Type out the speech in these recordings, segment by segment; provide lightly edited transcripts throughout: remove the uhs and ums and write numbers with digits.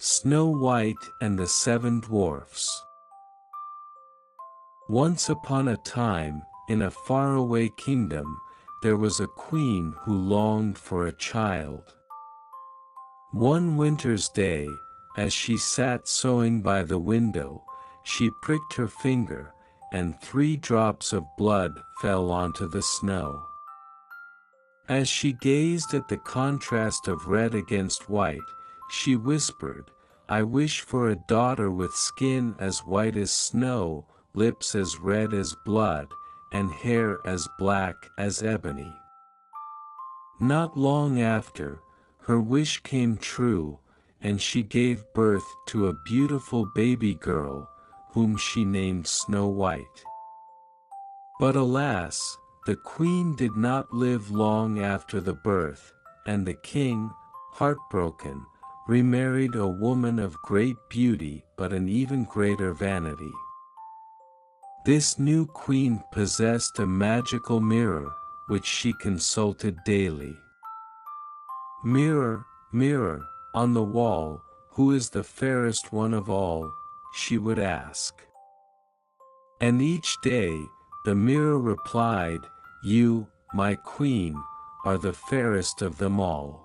Snow White and the Seven Dwarfs. Once upon a time, in a faraway kingdom, there was a queen who longed for a child. One winter's day, as she sat sewing by the window, she pricked her finger, and 3 drops of blood fell onto the snow. As she gazed at the contrast of red against white, she whispered, "I wish for a daughter with skin as white as snow, lips as red as blood, and hair as black as ebony." Not long after, her wish came true, and she gave birth to a beautiful baby girl, whom she named Snow White. But alas, the queen did not live long after the birth, and the king, heartbroken, remarried a woman of great beauty but an even greater vanity. This new queen possessed a magical mirror, which she consulted daily. "Mirror, mirror, on the wall, who is the fairest one of all?" she would ask. And each day, the mirror replied, "You, my queen, are the fairest of them all."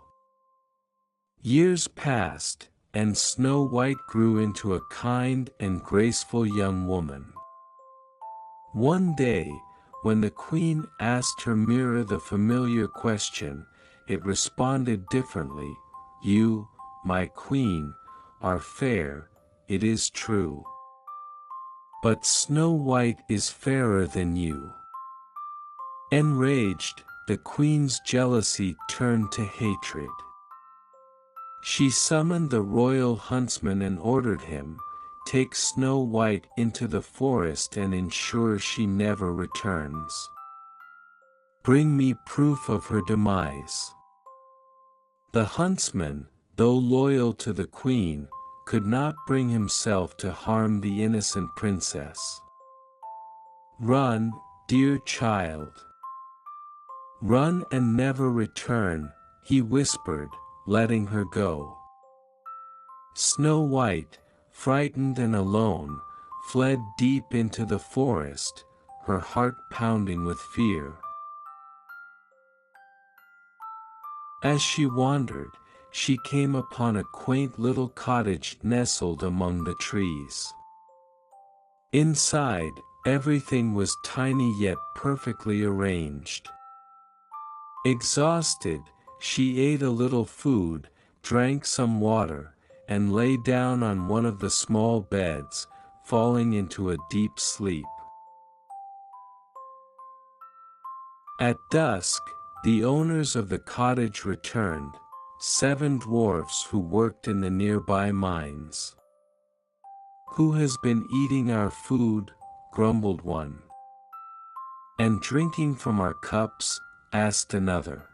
Years passed, and Snow White grew into a kind and graceful young woman. One day, when the queen asked her mirror the familiar question, it responded differently, "You, my queen, are fair, it is true. But Snow White is fairer than you." Enraged, the queen's jealousy turned to hatred. She summoned the royal huntsman and ordered him, "Take Snow White into the forest and ensure she never returns. Bring me proof of her demise." The huntsman, though loyal to the queen, could not bring himself to harm the innocent princess. "Run, dear child. Run and never return," he whispered, letting her go. Snow White, frightened and alone, fled deep into the forest, her heart pounding with fear. As she wandered, she came upon a quaint little cottage nestled among the trees. Inside, everything was tiny yet perfectly arranged. Exhausted, she ate a little food, drank some water, and lay down on one of the small beds, falling into a deep sleep. At dusk, the owners of the cottage returned, 7 dwarfs who worked in the nearby mines. "Who has been eating our food?" grumbled one. "And drinking from our cups?" asked another.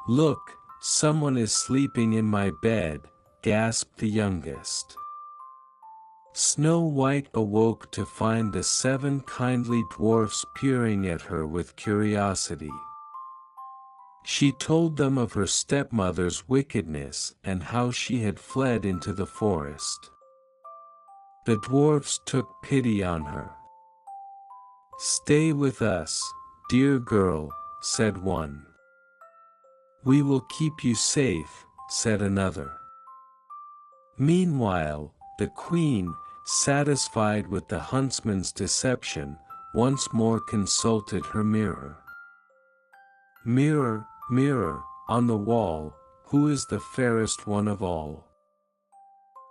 "Look, someone is sleeping in my bed," gasped the youngest. Snow White awoke to find the 7 kindly dwarfs peering at her with curiosity. She told them of her stepmother's wickedness and how she had fled into the forest. The dwarfs took pity on her. "Stay with us, dear girl," said one. "We will keep you safe," said another. Meanwhile, the queen, satisfied with the huntsman's deception, once more consulted her mirror. "Mirror, mirror, on the wall, who is the fairest one of all?"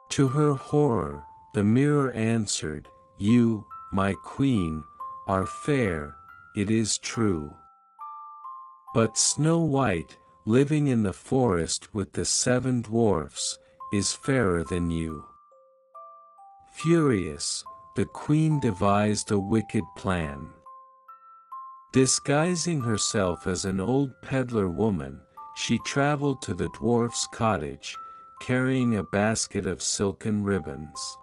To her horror, the mirror answered, "You, my queen, are fair, it is true. But Snow White, living in the forest with the 7 dwarfs, is fairer than you." Furious, the queen devised a wicked plan. Disguising herself as an old peddler woman, she traveled to the dwarf's cottage, carrying a basket of silken ribbons.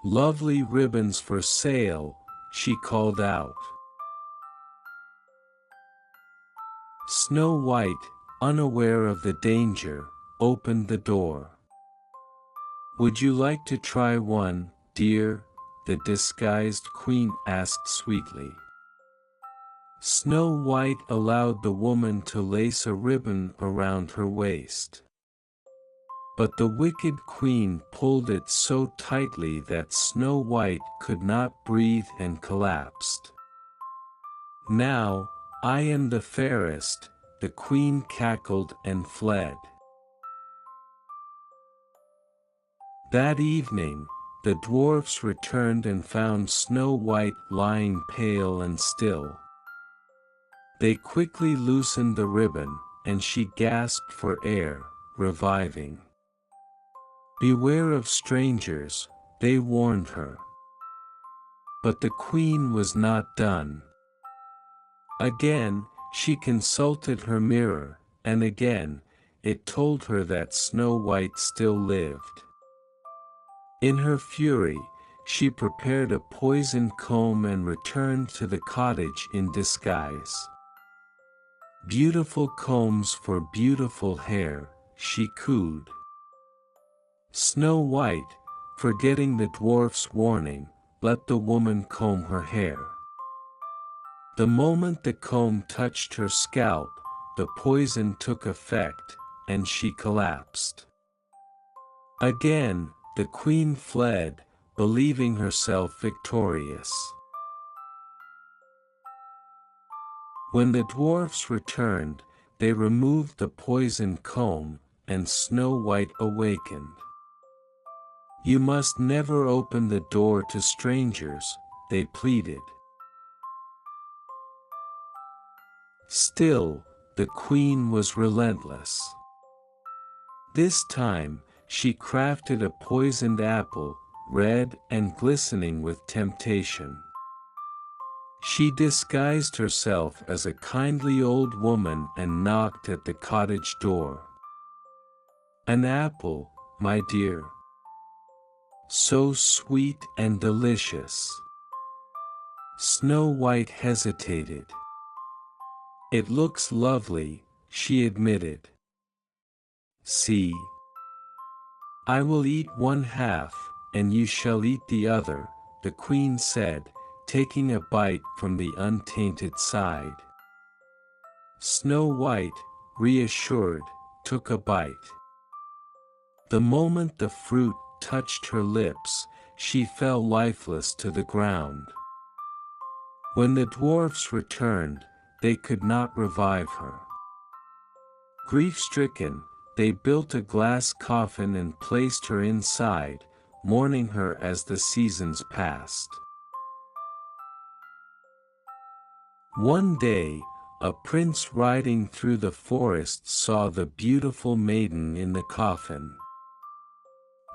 "Lovely ribbons for sale," she called out. Snow White, unaware of the danger, opened the door. "Would you like to try one, dear?" the disguised queen asked sweetly. Snow White allowed the woman to lace a ribbon around her waist. But the wicked queen pulled it so tightly that Snow White could not breathe and collapsed. "Now, I am the fairest," the queen cackled and fled. That evening, the dwarfs returned and found Snow White lying pale and still. They quickly loosened the ribbon, and she gasped for air, reviving. "Beware of strangers," they warned her. But the queen was not done. Again, she consulted her mirror, and again, it told her that Snow White still lived. In her fury, she prepared a poisoned comb and returned to the cottage in disguise. "Beautiful combs for beautiful hair," she cooed. Snow White, forgetting the dwarf's warning, let the woman comb her hair. The moment the comb touched her scalp, the poison took effect, and she collapsed. Again, the queen fled, believing herself victorious. When the dwarfs returned, they removed the poisoned comb, and Snow White awakened. "You must never open the door to strangers," they pleaded. Still, the queen was relentless. This time, she crafted a poisoned apple, red and glistening with temptation. She disguised herself as a kindly old woman and knocked at the cottage door. "An apple, my dear. So sweet and delicious." Snow White hesitated. "It looks lovely," she admitted. "See. I will eat one half, and you shall eat the other," the queen said, taking a bite from the untainted side. Snow White, reassured, took a bite. The moment the fruit touched her lips, she fell lifeless to the ground. When the dwarfs returned, they could not revive her. Grief-stricken, they built a glass coffin and placed her inside, mourning her as the seasons passed. One day, a prince riding through the forest saw the beautiful maiden in the coffin.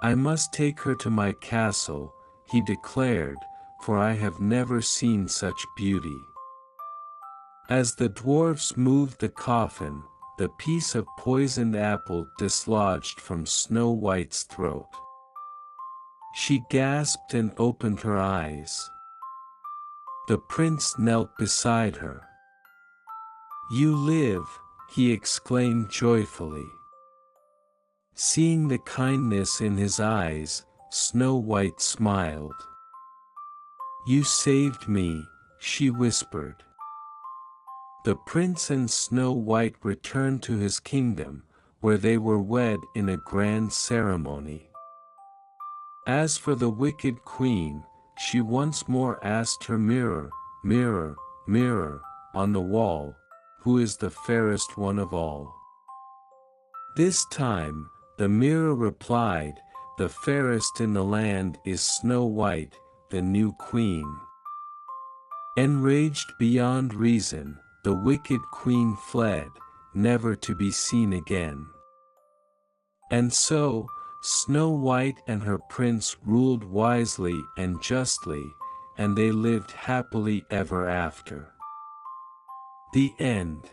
"I must take her to my castle," he declared, "for I have never seen such beauty." As the dwarfs moved the coffin, the piece of poisoned apple dislodged from Snow White's throat. She gasped and opened her eyes. The prince knelt beside her. "You live," he exclaimed joyfully. Seeing the kindness in his eyes, Snow White smiled. "You saved me," she whispered. The prince and Snow White returned to his kingdom, where they were wed in a grand ceremony. As for the wicked queen, she once more asked her mirror, "Mirror, mirror, on the wall, who is the fairest one of all?" This time, the mirror replied, "The fairest in the land is Snow White, the new queen." Enraged beyond reason, the wicked queen fled, never to be seen again. And so, Snow White and her prince ruled wisely and justly, and they lived happily ever after. The end.